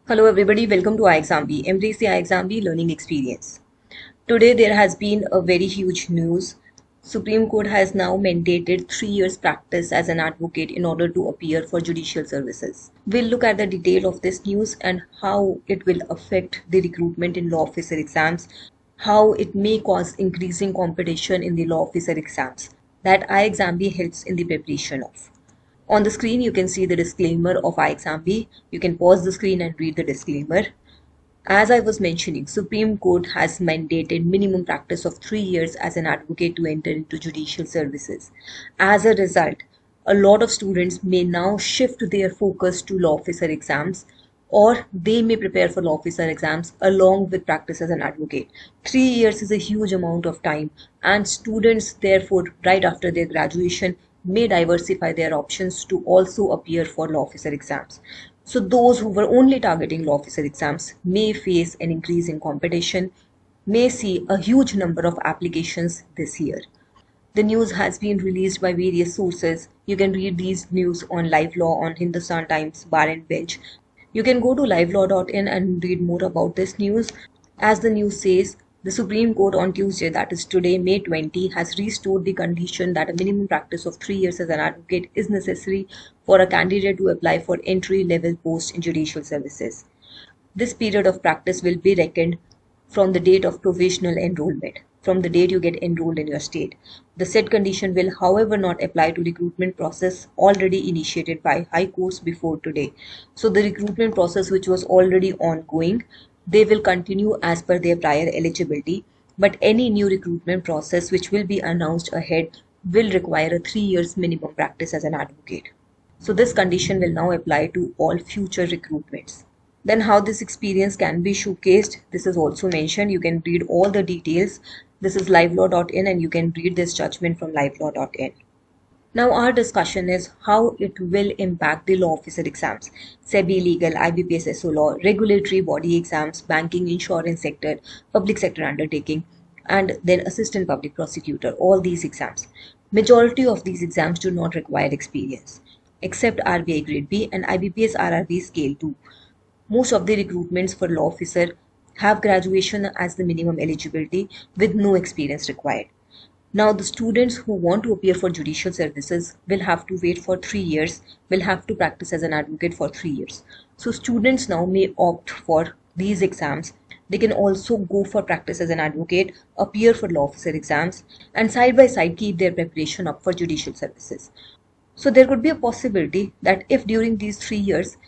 Hello everybody, welcome to iExamB. Embrace the iExamB learning experience. Today there has been a very huge news. Supreme Court has now mandated 3 years practice as an advocate in order to appear for judicial services. We'll look at the detail of this news and how it will affect the recruitment in law officer exams, how it may cause increasing competition in the law officer exams that iExamB helps in the preparation of. On the screen, you can see the disclaimer of iExamB. You can pause the screen and read the disclaimer. As I was mentioning, Supreme Court has mandated minimum practice of 3 years as an advocate to enter into judicial services. As a result, a lot of students may now shift their focus to law officer exams, or they may prepare for law officer exams along with practice as an advocate. 3 years is a huge amount of time, and students therefore right after their graduation may diversify their options to also appear for law officer exams. So those who were only targeting law officer exams may face an increase in competition, may see a huge number of applications this year. The news has been released by various sources. You can read these news on Live Law, on Hindustan Times, Bar and Bench. You can go to livelaw.in and read more about this news. As the news says, the Supreme Court on Tuesday, that is today, May 20, has restored the condition that a minimum practice of 3 years as an advocate is necessary for a candidate to apply for entry-level post in judicial services. This period of practice will be reckoned from the date of provisional enrollment, from the date you get enrolled in your state. The said condition will, however, not apply to recruitment process already initiated by high courts before today. So the recruitment process which was already ongoing, they will continue as per their prior eligibility, but any new recruitment process which will be announced ahead will require a 3 years minimum practice as an advocate. So this condition will now apply to all future recruitments. Then how this experience can be showcased, this is also mentioned. You can read all the details. This is livelaw.in and you can read this judgment from livelaw.in. Now our discussion is how it will impact the law officer exams, SEBI legal, IBPS SO law, regulatory body exams, banking, insurance sector, public sector undertaking, and then assistant public prosecutor, all these exams. Majority of these exams do not require experience, except RBI grade B and IBPS RRB scale 2. Most of the recruitments for law officer have graduation as the minimum eligibility with no experience required. Now the students who want to appear for judicial services will have to wait for 3 years, will have to practice as an advocate for 3 years. So students now may opt for these exams. They can also go for practice as an advocate, appear for law officer exams, and side by side keep their preparation up for judicial services. So there could be a possibility that if during these 3 years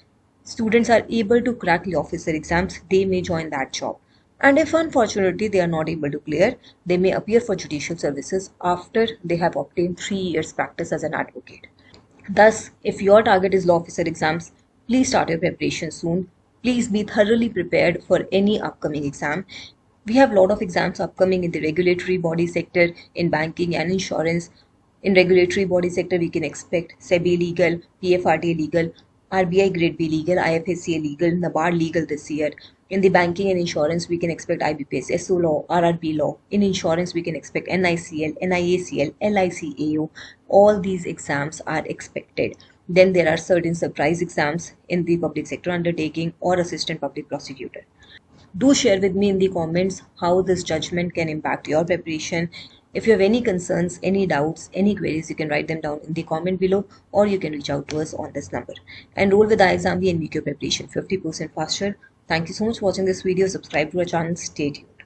students are able to crack law officer exams, they may join that job. And if unfortunately they are not able to clear, they may appear for judicial services after they have obtained 3 years practice as an advocate. Thus, if your target is law officer exams, please start your preparation soon. Please be thoroughly prepared for any upcoming exam. We have a lot of exams upcoming in the regulatory body sector, in banking and insurance. In regulatory body sector, we can expect SEBI legal, PFRDA legal, RBI grade B legal, IFSCA legal, NABARD legal this year. In the banking and insurance, we can expect IBPS, SO law, RRB law. In insurance, we can expect NICL, NIACL, LICAO. All these exams are expected. Then there are certain surprise exams in the public sector undertaking or assistant public prosecutor. Do share with me in the comments how this judgment can impact your preparation. If you have any concerns, any doubts, any queries, you can write them down in the comment below, or you can reach out to us on this number. Enroll with iExamB and make your preparation 50% faster. Thank you so much for watching this video. Subscribe to our channel. Stay tuned.